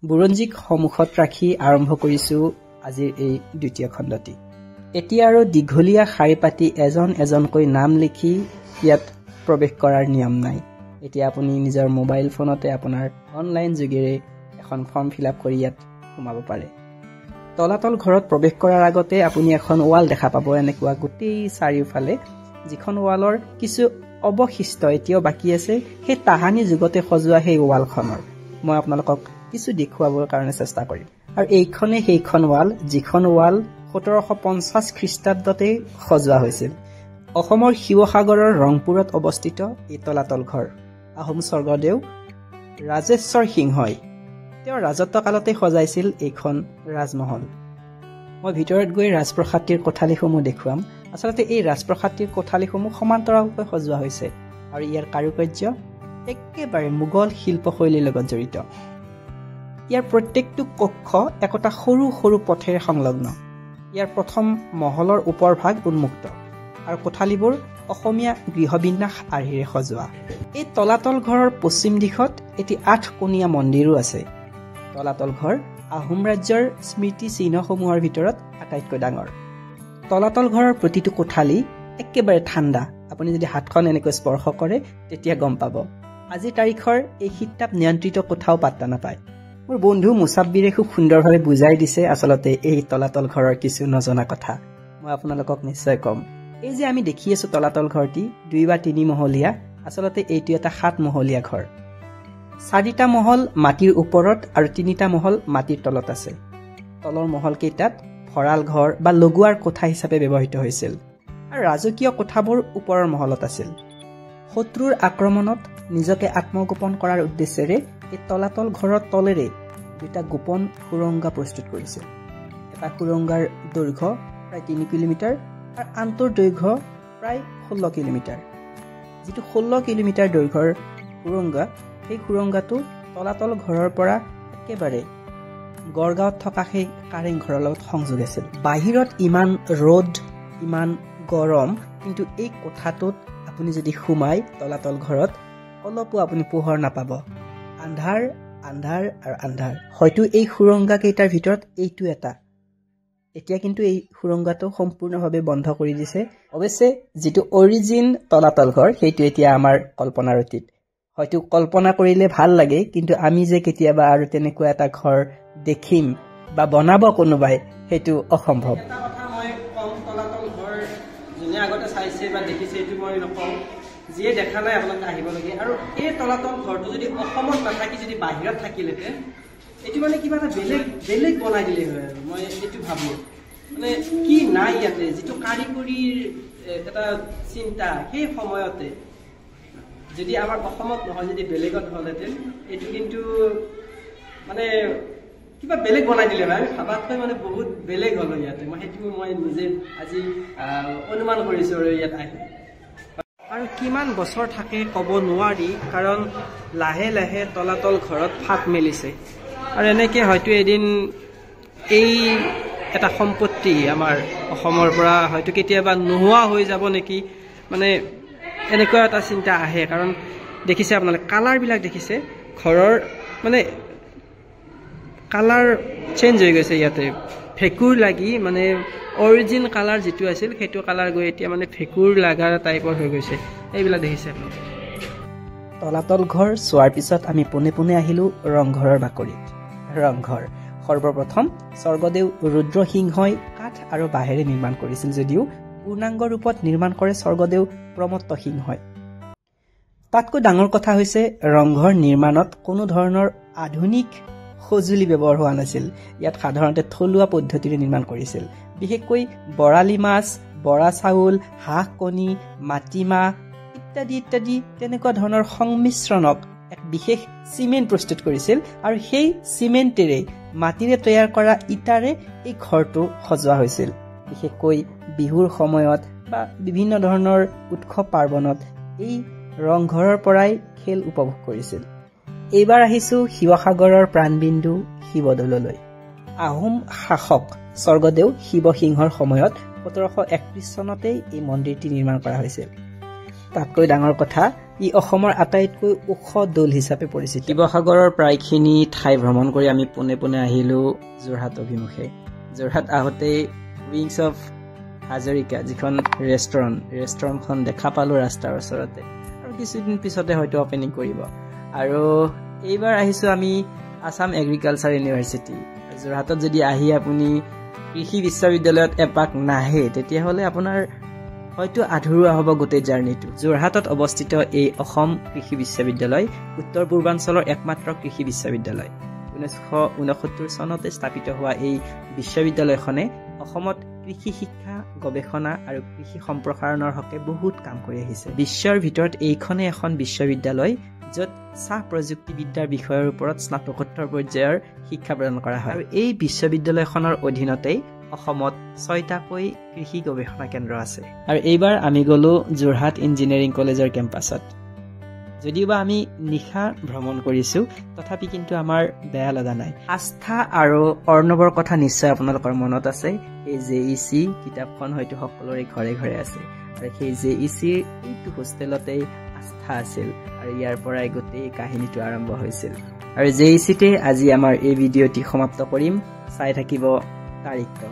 বুৰঞ্জীক সন্মুখত ৰাখি আৰম্ভ কৰিছো আজিৰ এই দ্বিতীয় খণ্ডটি। এতিয়া আৰু দীঘলীয়া শাৰী পাতি এজন এজনকৈ নাম লিখি ইয়াত প্ৰৱেশ কৰাৰ নিয়ম নাই। এতিয়া আপুনি নিজৰ মোবাইল ফোনতে আপোনাৰ অনলাইন যোগেৰে এখন ফৰ্ম ফিল আপ কৰি ইয়াত সোমাব পাৰে। তলাতল ঘৰত প্ৰৱেশ কৰাৰ আগতে আপুনি এখন ৱাল দেখা পাব, এনেকুৱা গোটেই চাৰিওফালে, যিখন ৱালৰ কিছু অৱশিষ্ট এতিয়াও বাকী আছে সেই তাহানি যুগতে সজোৱা সেই ৱালখনৰ। মই আপোনালোকক কিছু দেখুৱাবৰ কাৰণে চেষ্টা কৰিম। আৰু এইখনে সেইখন ৱাল, যিখন ৱাল 1750 খ্ৰীষ্টাব্দতে সজোৱা হৈছিল। অসমৰ শিৱসাগৰৰ ৰংপুৰত অৱস্থিত এই তলাতল ঘৰ আহোম স্বৰ্গদেউ ৰাজেশ্বৰ সিংহই তেওঁৰ ৰাজত্বকালতে সজাইছিল এইখন ৰাজমহল। মই ভিতৰত গৈ ৰাজপ্ৰসাদটিৰ কোঠালিসমূহ দেখুৱাম। আচলতে এই ৰাজপ্ৰসাদটিৰ কোঠালিসমূহ সমান্তৰালকৈ সজোৱা হৈছে আৰু ইয়াৰ কাৰুকাৰ্য একেবাৰে মোগল শিল্পশৈলীৰ লগত জড়িত। ইয়াৰ প্ৰত্যেকটো কক্ষ একোটা সৰু সৰু পথেৰে সংলগ্ন। ইয়াৰ প্ৰথম মহলৰ ওপৰ ভাগ উন্মুক্ত আৰু কোঠালিবোৰ অসমীয়া গৃহবিন্যাস আৰ্হিৰে সজোৱা। এই তলাতল ঘৰৰ পশ্চিম দিশত এটি 8-কোণীয়া মন্দিৰো আছে। তলাতল ঘৰ আহোম ৰাজ্যৰ স্মৃতি চিহ্নসমূহৰ ভিতৰত আটাইতকৈ ডাঙৰ। তলাতল ঘৰৰ প্ৰতিটো কোঠালি একেবাৰে ঠাণ্ডা। আপুনি যদি হাতখন এনেকৈ স্পৰ্শ কৰে তেতিয়া গম পাব। আজিৰ তাৰিখৰ এই শীততাপ নিয়ন্ত্ৰিত কোঠাও পাত্তা নাপায়। মোৰ বন্ধু মুছাব্বিৰে খুব সুন্দৰভাৱে বুজাই দিছে আচলতে এই তলাতল ঘৰৰ কিছু নজনা কথা। মই আপোনালোকক নিশ্চয় কম। এই যে আমি দেখি আছো তলাতল ঘৰটি 2 বা 3 মহলীয়া, আচলতে এইটো এটা 7 মহলীয়া ঘৰ। 4টা মহল মাটিৰ ওপৰত আৰু 3টা মহল মাটিৰ তলত আছে। তলৰ মহল কেইটাত ভঁৰাল ঘৰ বা লগোৱাৰ কোঠা হিচাপে ব্যৱহৃত হৈছিল আৰু ৰাজকীয় কোঠাবোৰ ওপৰৰ মহলত আছিল। শত্ৰুৰ আক্ৰমণত নিজকে আত্মগোপন কৰাৰ উদ্দেশ্যেৰে এই তলাতল ঘৰৰ তলেৰে 2টা গোপন সুৰংগা প্ৰস্তুত কৰিছিল। এটা সুৰংগাৰ দৈৰ্ঘ্য প্ৰায় 3 কিলোমিটাৰ আৰু আনটোৰ দৈৰ্ঘ্য প্ৰায় 16 কিলোমিটাৰ। যিটো 16 কিলোমিটাৰ দৈৰ্ঘ্যৰ সুৰংগা, সেই সুৰংগাটো তলাতল ঘৰৰ পৰা একেবাৰে গড়গাঁৱত থকা সেই কাৰেং ঘৰৰ লগত সংযোগ আছিল। বাহিৰত ইমান ৰ'দ, ইমান গৰম, কিন্তু এই কোঠাটোত আপুনি যদি সোমাই তলাতল ঘৰত অলপো আপুনি পোহৰ নাপাব। আন্ধাৰ আন্ধাৰ আৰু আন্ধাৰ। হয়তো এই সুৰংগা কেইটাৰ ভিতৰত এইটো এটা। এতিয়া কিন্তু এই সুৰংগাটো সম্পূৰ্ণভাৱে বন্ধ কৰি দিছে। অৱশ্যে যিটো অৰিজিন তলাতল ঘৰ সেইটো এতিয়া আমাৰ কল্পনাৰ অতীত। হয়তো কল্পনা কৰিলে ভাল লাগে, কিন্তু আমি যে কেতিয়াবা আৰু তেনেকুৱা এটা ঘৰ দেখিম বা বনাব কোনোবাই, সেইটো অসম্ভৱ। এটা কথা মই কম, তলাতল ঘৰ যোনে আগতে চাইছে বা দেখিছে এইটো মই নকওঁ, যিয়ে দেখা নাই আপোনালোকে আহিব লাগে। আৰু এই তলাতল ঘৰটো যদি অসমত নাথাকি যদি বাহিৰত থাকিলেহেঁতেন, এইটো মানে কিবা এটা বেলেগ বনাই দিলে হয়। আৰু মই এইটো ভাবোঁ মানে কি নাই ইয়াতে, যিটো কাৰিকৰীৰ এটা চিন্তা সেই সময়তে যদি আমাৰ অসমত নহয় যদি বেলেগত হ'লহেঁতেন, এইটো কিন্তু মানে কিবা বেলেগ বনাই দিলে হয়। আমি ভাবাতকৈ মানে বহুত বেলেগ হ'ল ইয়াতে। সেইটো মই নিজে আজি অনুমান কৰিছোঁ আৰু ইয়াত আহি। আৰু কিমান বছৰ থাকে ক'ব নোৱাৰি, কাৰণ লাহে লাহে তলাতল ঘৰত ফাট মেলিছে আৰু এনেকৈ হয়তো এদিন এই এটা সম্পত্তি আমাৰ অসমৰ পৰা হয়তো কেতিয়াবা নোহোৱা হৈ যাব নেকি, মানে এনেকুৱা এটা চিন্তা আহে। কাৰণ দেখিছে আপোনালোকে কালাৰবিলাক দেখিছে, ঘৰৰ মানে কালাৰ চেঞ্জ হৈ গৈছে। ইয়াতে ভেঁকুৰ লাগি মানে অৰিজিন কালাৰ যিটো আছিল সেইটো কালাৰ গৈ এতিয়া মানে ভেঁকুৰ লগা টাইপৰ হৈ গৈছে। এইবিলাক দেখিছে আপোনালোকে। তলাতল ঘৰ চোৱাৰ পিছত আমি পোনে পোনে আহিলোঁ ৰংঘৰৰ বাকৰিত। ৰংঘৰ সৰ্বপ্ৰথম স্বৰ্গদেউ ৰুদ্ৰসিংহই কাঠ আৰু বাঁহেৰে নিৰ্মাণ কৰিছিল, যদিও পূৰ্ণাংগ ৰূপত নিৰ্মাণ কৰে স্বৰ্গদেউ প্ৰমত্ত সিংহই। তাতকৈ ডাঙৰ কথা হৈছে ৰংঘৰ নিৰ্মাণত কোনো ধৰণৰ আধুনিক সঁজুলি ব্যৱহাৰ হোৱা নাছিল। ইয়াত সাধাৰণতে থলুৱা পদ্ধতিৰে নিৰ্মাণ কৰিছিল। বিশেষকৈ বৰালি মাছ, বৰা চাউল, হাঁহ কণী, মাটিমাহ ইত্যাদি ইত্যাদি তেনেকুৱা ধৰণৰ সংমিশ্ৰণক এক বিশেষ চিমেণ্ট প্ৰস্তুত কৰিছিল আৰু সেই চিমেণ্টেৰে মাটিৰে তৈয়াৰ কৰা ইটাৰে এই ঘৰটো সজোৱা হৈছিল। বিশেষকৈ বিহুৰ সময়ত বা বিভিন্ন ধৰণৰ উৎসৱ পাৰ্বণত এই ৰংঘৰৰ পৰাই খেল উপভোগ কৰিছিল। এইবাৰ আহিছোঁ শিৱসাগৰৰ প্ৰাণবিন্দু শিৱদৌললৈ। আহোম শাসক স্বৰ্গদেউ শিৱসিংহৰ সময়ত 1731 চনতেই এই মন্দিৰটি নিৰ্মাণ কৰা হৈছিল। তাতকৈ ডাঙৰ কথা ই অসমৰ আটাইতকৈ ওখ দৌল হিচাপে পৰিচিত শিৱসাগৰৰ প্ৰায়খিনি ঠাই ভ্ৰমণ কৰি আমি পোনে পোনে আহিলো যোৰহাট অভিমুখে যোৰহাট আহোঁতে উইংছ অফ হাজৰিকা যিখন ৰেষ্টুৰেণ্টখন দেখা পালো ৰাস্তাৰ ওচৰতে আৰু কিছুদিন পিছতে হয়তো অপেনিং কৰিব আৰু এইবাৰ আহিছো আমি আসাম এগ্ৰিকালচাৰ ইউনিভাৰ্চিটি যোৰহাটত যদি আহি আপুনি কৃষি বিশ্ববিদ্যালয়ত এপাক নাহে তেতিয়াহ'লে আপোনাৰ হয়তো আধৰুৱা হ'ব গোটেই জাৰ্নিটো যোৰহাটত অৱস্থিত এই অসম কৃষি বিশ্ববিদ্যালয় উত্তৰ পূৰ্বাঞ্চলৰ একমাত্ৰ কৃষি বিশ্ববিদ্যালয় 1969 চনতে স্থাপিত হোৱা এই বিশ্ববিদ্যালয়খনে অসমত কৃষি শিক্ষা গৱেষণা আৰু কৃষি সম্প্ৰসাৰণৰ হকে বহুত কাম কৰি আহিছে বিশ্বৰ ভিতৰত এইখনে এখন বিশ্ববিদ্যালয় য'ত চাহ প্ৰযুক্তিবিদ্যাৰ বিষয়ৰ ওপৰত স্নাতকোত্তৰ পৰ্যায়ৰ শিক্ষা প্ৰদান কৰা হয় আৰু এই বিশ্ববিদ্যালয়খনৰ অধীনতেই অসমত 6টাকৈ কৃষি গৱেষণা কেন্দ্ৰ আছে আৰু এইবাৰ আমি গলো যোৰহাট ইঞ্জিনিয়াৰিং কলেজৰ কেম্পাছত যদিওবা আমি নিশা ভ্ৰমণ কৰিছো তথাপি কিন্তু আমাৰ বেয়া লগা নাই আস্থা আৰু অৰ্ণৱৰ কথা নিশ্চয় আপোনালোকৰ মনত আছে এই জেইচি কিতাপখন হয়তো সকলোৰে ঘৰে ঘৰে আছে আৰু সেই জেইচিৰ এইটো হোষ্টেলতেই আস্থা আছিল আৰু ইয়াৰ পৰাই গোটেই কাহিনীটো আৰম্ভ হৈছিল আৰু জেইচিতে আজি আমাৰ এই ভিডিঅ'টি সমাপ্ত কৰিম চাই থাকিব তাৰিখটো